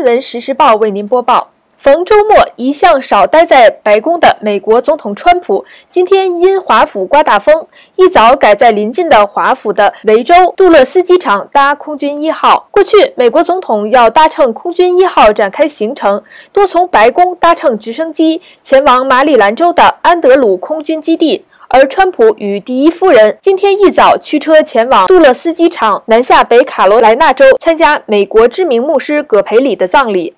新闻时事报为您播报。逢周末一向少待在白宫的美国总统川普，今天因华府刮大风，一早改在临近的华府的维州杜勒斯机场搭空军1号。过去，美国总统要搭乘空军1号展开行程，多从白宫搭乘直升机前往马里兰州的安德鲁空军基地。而川普与第一夫人今天一早驱车前往杜勒斯机场，南下北卡罗来纳州参加美国知名牧师葛培理的葬礼。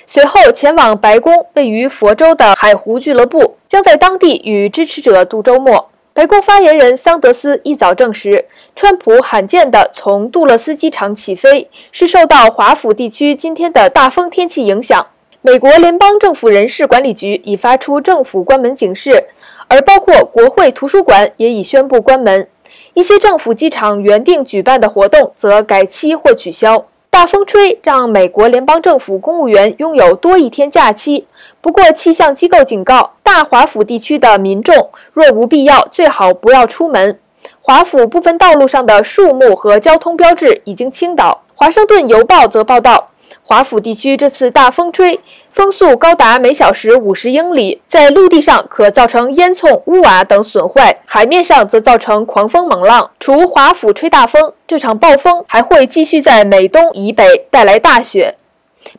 随后前往白宫位于佛州的海湖俱乐部，将在当地与支持者度周末。白宫发言人桑德斯一早证实，川普罕见地从杜勒斯机场起飞，是受到华府地区今天的大风天气影响。美国联邦政府人事管理局已发出政府关门警示，而包括国会图书馆也已宣布关门。一些政府机场原定举办的活动则改期或取消。大风吹让美国联邦政府公务员拥有多一天假期，不过气象机构警告，大华府地区的民众若无必要，最好不要出门。华府部分道路上的树木和交通标志已经倾倒。华盛顿邮报则报道，华府地区这次大风吹，风速高达每小时50英里，在陆地上可造成烟囱、屋瓦等损坏，海面上则造成狂风猛浪。除华府吹大风，这场暴风还会继续在美东以北带来大雪。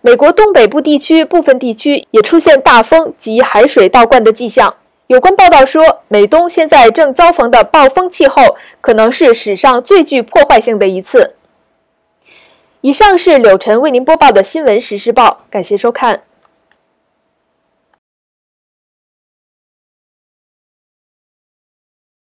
美国东北部地区部分地区也出现大风及海水倒灌的迹象。有关报道说，美东现在正遭逢的暴风气候可能是史上最具破坏性的一次。以上是柳晨为您播报的新闻时事报，感谢收看。